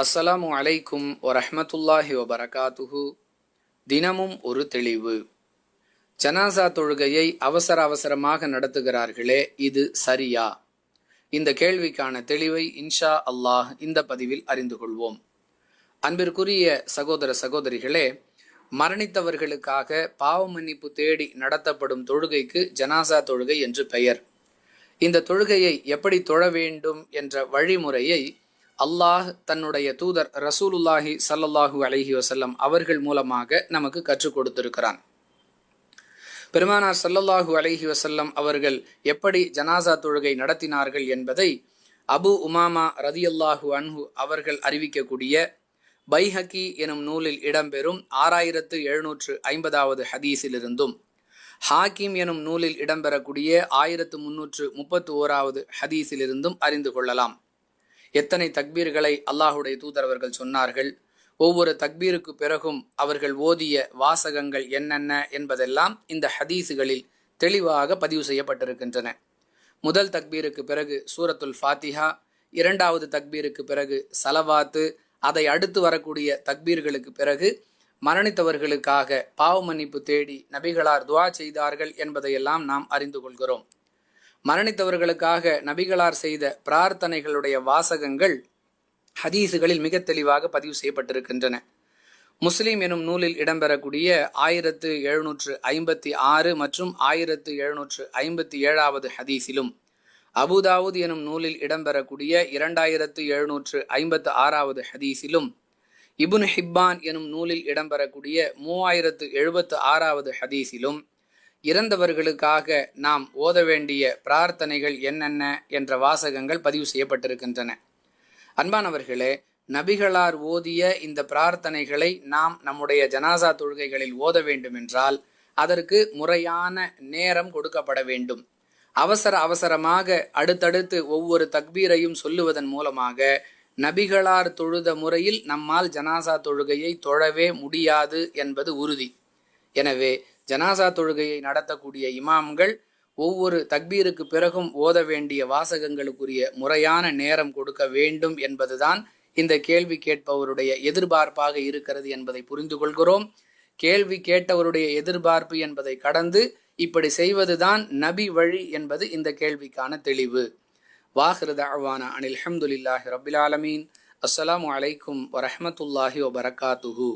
அஸ்ஸலாமு அலைக்கும் வரஹ்மத்துல்லாஹி வபரகாத்துஹு. தினமும் ஒரு தெளிவு. ஜனாசா தொழுகையை அவசர அவசரமாக நடத்துகிறார்களே, இது சரியா? இந்த கேள்விக்கான தெளிவை இன்ஷா அல்லாஹ் இந்த பதிவில் அறிந்து கொள்வோம். அன்பிற்குரிய சகோதர சகோதரிகளே, மரணித்தவர்களுக்காக பாவ மன்னிப்பு தேடி நடத்தப்படும் தொழுகைக்கு ஜனாசா தொழுகை என்று பெயர். இந்த தொழுகையை எப்படி தொழ வேண்டும் என்ற வழிமுறையை அல்லாஹ் தன்னுடைய தூதர் ரசூலுல்லாஹி ஸல்லல்லாஹு அலைஹி வஸல்லம் அவர்கள் மூலமாக நமக்கு கற்றுக் கொடுத்திருக்கிறான். பெருமானார் ஸல்லல்லாஹு அலைஹி வஸல்லம் அவர்கள் எப்படி ஜனாசா தொழுகை நடத்தினார்கள் என்பதை அபு உமாமா ரதியல்லாஹு அன்ஹு அவர்கள் அறிவிக்கக்கூடிய பைஹகி எனும் நூலில் இடம்பெறும் 6750வது ஹதீஸிலிருந்தும், ஹாக்கிம் எனும் நூலில் இடம்பெறக்கூடிய 1331வது ஹதீஸிலிருந்தும் அறிந்து கொள்ளலாம். எத்தனை தக்பீர்களை அல்லாஹுடைய தூதரவர்கள் சொன்னார்கள், ஒவ்வொரு தக்பீருக்கு பிறகும் அவர்கள் ஓதிய வாசகங்கள் என்னென்ன என்பதெல்லாம் இந்த ஹதீஸுகளில் தெளிவாக பதிவு செய்யப்பட்டிருக்கின்றன. முதல் தக்பீருக்கு பிறகு சூரத்துல் ஃபாத்திஹா, இரண்டாவது தக்பீருக்கு பிறகு சலவாத்து, அதை அடுத்து வரக்கூடிய தக்பீர்களுக்கு பிறகு மரணித்தவர்களுக்காக பாவ மன்னிப்பு தேடி நபிகளார் துஆ செய்தார்கள் என்பதையெல்லாம் நாம் அறிந்து கொள்கிறோம். மரணித்தவர்களுக்காக நபிகளார் செய்த பிரார்த்தனைகளுடைய வாசகங்கள் ஹதீஸுகளில் மிக தெளிவாக பதிவு செய்யப்பட்டிருக்கின்றன. முஸ்லிம் எனும் நூலில் இடம்பெறக்கூடிய 1756 மற்றும் 1757வது ஹதீஸிலும், அபுதாவுத் எனும் நூலில் இடம்பெறக்கூடிய 2756வது ஹதீஸிலும், இப்னு ஹிப்பான் எனும் நூலில் இடம்பெறக்கூடிய 3076வது ஹதீஸிலும் இறந்தவர்களுக்காக நாம் ஓத வேண்டிய பிரார்த்தனைகள் என்னென்ன என்ற வாசகங்கள் பதிவு செய்யப்பட்டிருக்கின்றன. அன்பானவர்களே, நபிகளார் ஓதிய இந்த பிரார்த்தனைகளை நாம் நம்முடைய ஜனாசா தொழுகைகளில் ஓத வேண்டும் என்றால் அதற்கு முறையான நேரம் கொடுக்கப்பட வேண்டும். அவசர அவசரமாக அடுத்தடுத்து ஒவ்வொரு தக்பீரையும் சொல்லுவதன் மூலமாக நபிகளார் தொழுத முறையில் நம்மால் ஜனாசா தொழுகையை தொழவே முடியாது என்பது உறுதி. எனவே ஜனாசா தொழுகையை நடத்தக்கூடிய இமாம்கள் ஒவ்வொரு தக்பீருக்கு பிறகும் ஓத வேண்டிய வாசகங்களுக்குரிய முறையான நேரம் கொடுக்க வேண்டும் என்பதுதான் இந்த கேள்வி கேட்பவருடைய எதிர்பார்ப்பாக இருக்கிறது என்பதை புரிந்து கொள்கிறோம். கேள்வி கேட்டவருடைய எதிர்பார்ப்பு என்பதை கடந்து இப்படி செய்வதுதான் நபி வழி என்பது இந்த கேள்விக்கான தெளிவு. வாஹிரு தஅவானா அனில் ஹம்துலில்லாஹி ரப்பில் ஆலமீன். அஸ்ஸலாமு அலைக்கும் வரஹ்மத்துல்லாஹி வபரகாத்துஹு.